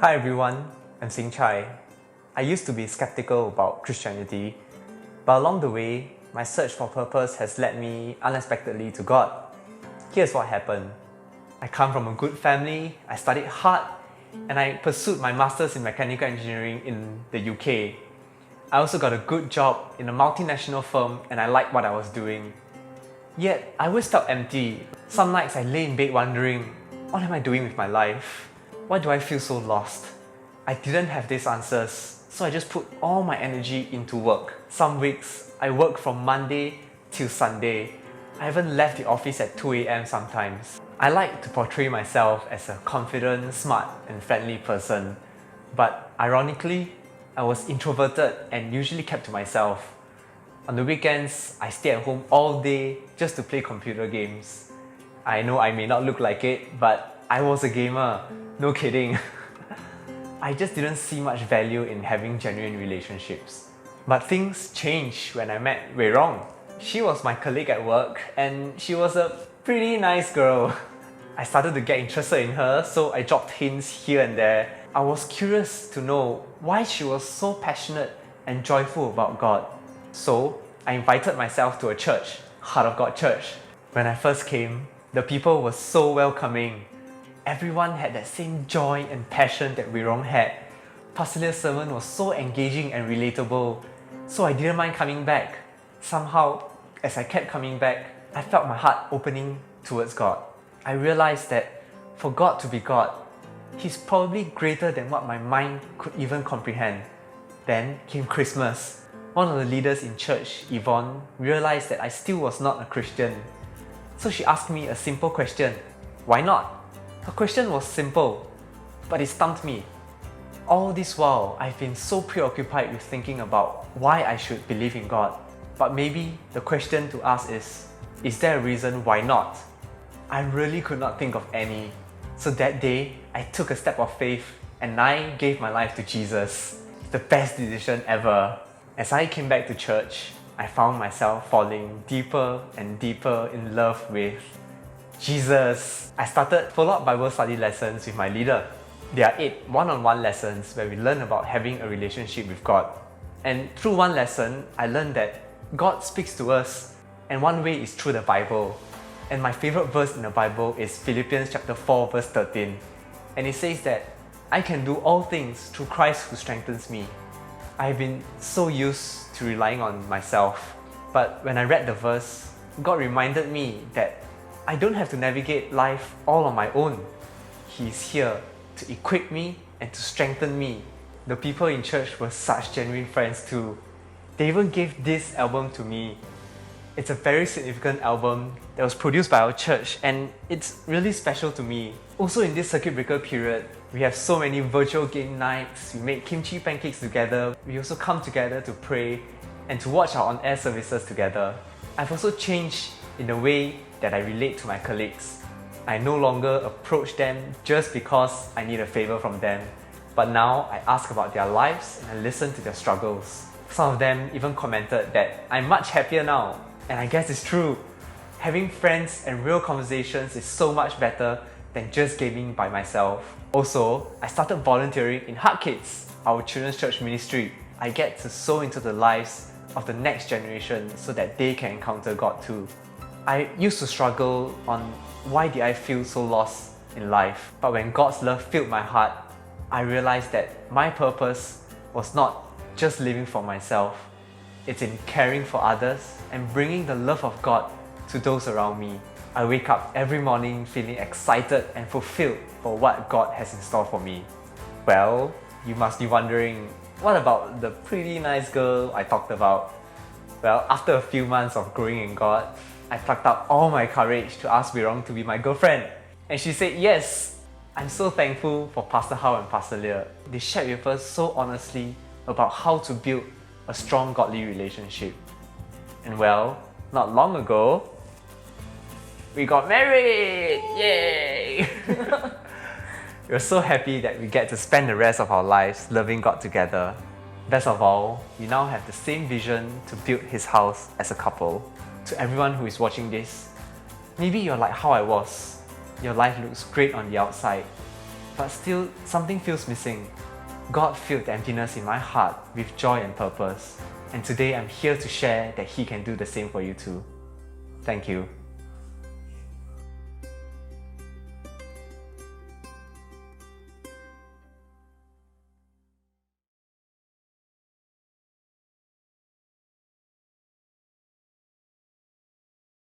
Hi everyone, I'm Seng Chye. I used to be skeptical about Christianity, but along the way, my search for purpose has led me unexpectedly to God. Here's what happened. I come from a good family, I studied hard, and I pursued my master's in mechanical engineering in the UK. I also got a good job in a multinational firm and I liked what I was doing. Yet, I always felt empty. Some nights I lay in bed wondering, what am I doing with my life? Why do I feel so lost? I didn't have these answers, so I just put all my energy into work. Some weeks, I work from Monday till Sunday. I even left the office at 2 a.m. sometimes. I like to portray myself as a confident, smart, and friendly person. But ironically, I was introverted and usually kept to myself. On the weekends, I stay at home all day just to play computer games. I know I may not look like it, but I was a gamer. No kidding. I just didn't see much value in having genuine relationships. But things changed when I met Wei Rong. She was my colleague at work and she was a pretty nice girl. I started to get interested in her, so I dropped hints here and there. I was curious to know why she was so passionate and joyful about God. So I invited myself to a church, Heart of God Church. When I first came, the people were so welcoming. Everyone had that same joy and passion that Wei Rong had. Pastor Cecilia's sermon was so engaging and relatable, so I didn't mind coming back. Somehow, as I kept coming back, I felt my heart opening towards God. I realized that for God to be God, He's probably greater than what my mind could even comprehend. Then came Christmas. One of the leaders in church, Yvonne, realized that I still was not a Christian. So she asked me a simple question: why not? Her question was simple, but it stumped me. All this while, I've been so preoccupied with thinking about why I should believe in God. But maybe the question to ask is there a reason why not? I really could not think of any. So that day, I took a step of faith and I gave my life to Jesus. The best decision ever. As I came back to church, I found myself falling deeper and deeper in love with Jesus. I started follow-up Bible study lessons with my leader. There are 8 one-on-one lessons where we learn about having a relationship with God. And through one lesson, I learned that God speaks to us, and one way is through the Bible. And my favorite verse in the Bible is Philippians chapter 4 verse 13. And it says that I can do all things through Christ who strengthens me. I've been so used to relying on myself. But when I read the verse, God reminded me that I don't have to navigate life all on my own. He's here to equip me and to strengthen me. The people in church were such genuine friends too. They even gave this album to me. It's a very significant album that was produced by our church and it's really special to me. Also in this circuit breaker period, we have so many virtual game nights, we make kimchi pancakes together, we also come together to pray and to watch our on-air services together. I've also changed in the way that I relate to my colleagues. I no longer approach them just because I need a favor from them, but now I ask about their lives and I listen to their struggles. Some of them even commented that I'm much happier now, and I guess it's true. Having friends and real conversations is so much better than just gaming by myself. Also, I started volunteering in Heart Kids, our children's church ministry. I get to sow into the lives of the next generation so that they can encounter God too. I used to struggle on why did I feel so lost in life, but when God's love filled my heart, I realized that my purpose was not just living for myself. It's in caring for others and bringing the love of God to those around me. I wake up every morning feeling excited and fulfilled for what God has in store for me. Well, you must be wondering, what about the pretty nice girl I talked about? Well, after a few months of growing in God, I plucked up all my courage to ask Wei Rong to be my girlfriend. And she said yes. I'm so thankful for Pastor Hao and Pastor Leah. They shared with us so honestly about how to build a strong godly relationship. And well, not long ago, we got married! Yay! We're so happy that we get to spend the rest of our lives loving God together. Best of all, we now have the same vision to build His house as a couple. To everyone who is watching this, maybe you're like how I was. Your life looks great on the outside, but still something feels missing. God filled the emptiness in my heart with joy and purpose, and today I'm here to share that He can do the same for you too. Thank you.